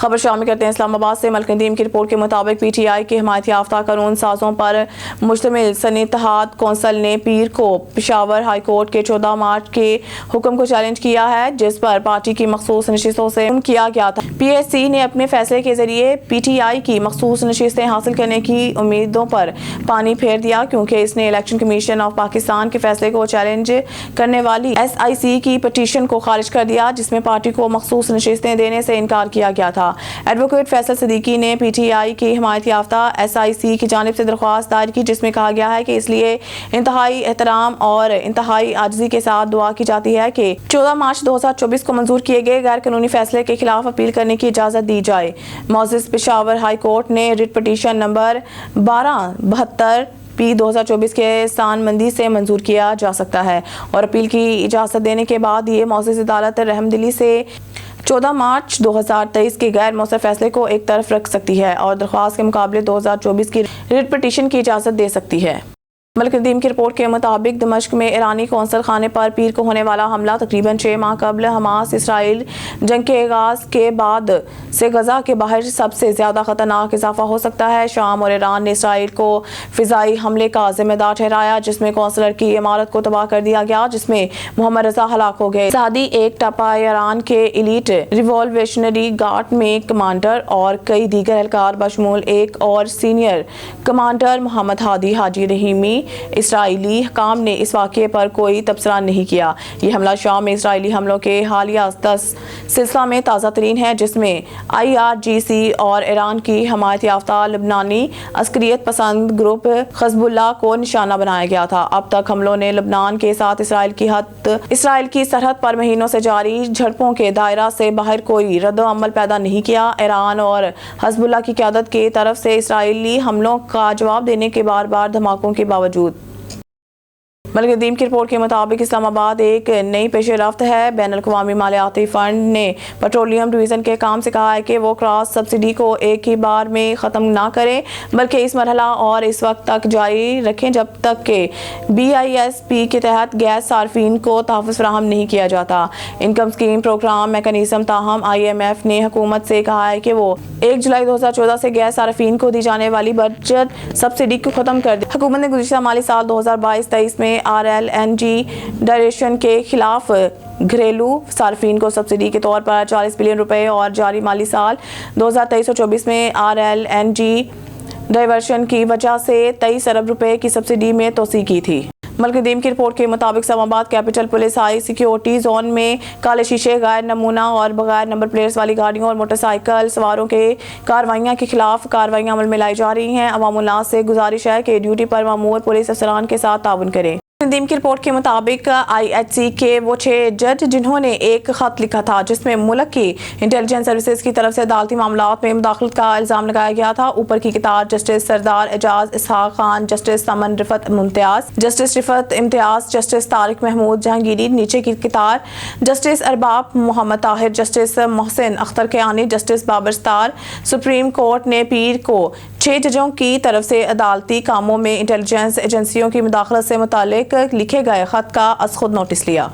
खबर शामिल करते हैं इस्लामाबाद से। मलिक नदीम की रिपोर्ट के मुताबिक PTI के हिमायत याफ्ता कानून साजों पर मुश्तमिल सनी इत्तेहाद कौंसिल ने पीर को पेशावर हाई कोर्ट के 14 मार्च के हुक्म को चैलेंज किया है, जिस पर पार्टी की मखसूस नशिस्तों से किया गया था। PSC ने अपने फैसले के जरिए PTI की मखसूस नशिस्तें हासिल करने की उम्मीदों पर पानी फेर दिया, क्योंकि इसने इलेक्शन कमीशन ऑफ पाकिस्तान के फैसले को चैलेंज करने वाली SIC की पटिशन को खारिज कर दिया, जिसमें पार्टी को मखसूस नशिस्तें देने से इनकार किया गया था। एडवोकेट फैसल सिद्दीकी ने PTI की हिमायत याफ्ता SIC की जानिब से दरख्वास्त दायर की, जिसमें कहा गया है कि इसलिए इंतहाई एहतराम और इंतहाई आजिज़ी के साथ दुआ की जाती है कि 14 मार्च 2024 को मंजूर किए गए गैर कानूनी फैसले के खिलाफ अपील करने की इजाज़त दी जाए। मौजूद पेशावर हाई कोर्ट ने रिट पटिशन नंबर 1272 P 2024 के सानमंदी से मंजूर किया जा सकता है और अपील की इजाज़त देने के बाद ये मौजूद अदालत रहमदिली से 14 मार्च 2023 के गैर मौसर फैसले को एक तरफ रख सकती है और दरख्वास्त के मुकाबले 2024 की रिट पटिशन की इजाज़त दे सकती है। मलिक नदीम की रिपोर्ट के मुताबिक दमिश्क में ईरानी कौंसल खाने पर पीर को होने वाला हमला तकरीबन 6 माह कबल हमास इसराइल जंग के आगाज़ के बाद से गजा के बाहर सबसे ज़्यादा खतरनाक इजाफा हो सकता है। शाम और ईरान ने इसराइल को फ़िज़ाई हमले का जिम्मेदार ठहराया, जिसमें कौंसलर की इमारत को तबाह कर दिया गया, जिसमें मोहम्मद रजा हलाक हो गए। सादी एक टपा ईरान के एलीट रिवॉल्यूशनरी गार्ड में कमांडर और कई दीगर एहलकार बशमूल एक और सीनियर कमांडर मोहम्मद हादी हाजी रहीमी इसराइली हकाम ने इस वाक़े पर कोई तबसरा नहीं किया। ये हमला शाम में इसराइली हमलों के हालिया 10 सिलसिला में ताज़ा तरीन है, जिसमें IRGC और ईरान की हमायत याफ्ता लबनानी अस्करियत पसंद ग्रुप हिज़्बुल्लाह को निशाना बनाया गया था। अब तक हमलों ने लबनान के साथ इसराइल की सरहद पर महीनों से जारी झड़पों के दायरा से बाहर कोई रद्द-ओ-अमल पैदा नहीं किया। ईरान और हिज़्बुल्लाह की क़यादत की तरफ से इसराइली हमलों का जवाब देने के बार-बार धमाकों के बावजूद मलिक नदीम की रिपोर्ट के मुताबिक इस्लामाबाद एक नई पेशरफ्त है। बैनुल-अक़वामी मालियाती फ़ंड ने पेट्रोलियम डिवीज़न के काम से कहा है कि वो क्रॉस सब्सिडी को एक ही बार में ख़त्म ना करें, बल्कि इस मरहला और इस वक्त तक जारी रखें जब तक कि BISP के तहत गैस सार्फिन को तहफ़्फ़ुज़ फ़राहम नहीं किया जाता। इनकम स्कीम प्रोग्राम मैकेनिज़्म ताहम IMF ने हुकूमत से कहा है कि वो 1 जुलाई 2014 से गैस सार्फिन को दी जाने वाली बजट सब्सिडी को ख़त्म कर दे। हुकूमत ने गुज़िश्ता माली साल 2022-23 में RLNG डायरेक्शन के खिलाफ घरेलू सार्फिन को सब्सिडी के तौर पर 40 बिलियन रुपए और जारी माली साल 2023-24 में RLNG डाइवर्शन की वजह से 23 अरब रुपए की सब्सिडी में तोसी की थी। मलिक नदीम की रिपोर्ट के मुताबिक Islamabad capital police high security zone में काले शीशे, गैर नमूना और बगैर नंबर प्लेट्स वाली गाड़ियों और मोटरसाइकिल सवारों के कार्रवाइयाँ के खिलाफ कार्रवाइयाँ अमल में लाई जा रही हैं। अवामुन्नास से गुजारिश है कि ड्यूटी पर मामूर पुलिस अफसरान के साथ ताउन करें। नदीम की रिपोर्ट के मुताबिक IHC के वो 6 जज जिन्होंने एक खत लिखा था जिसमें मुल्क की इंटेलिजेंस सर्विसेज की तरफ से अदालती मामलात में मुदाखलत का इल्ज़ाम लगाया गया था। ऊपर की किताब Justice Sardar Ejaz Ishaq Khan, Justice Saman Rifat Mumtaz, Justice Rifat Imtiaz, Justice Tariq Mahmood Jahangiri. नीचे की किताब Justice Arbab Mohammad Tahir, Justice Mohsin Akhtar Kiyani, Justice Babar Sattar. Supreme Court ने पीर को 6 जजों की तरफ से अदालती कामों में इंटेलिजेंस एजेंसियों की मुदाखलत से मुतालिक लिखे गए खत का अज़ खुद नोटिस लिया।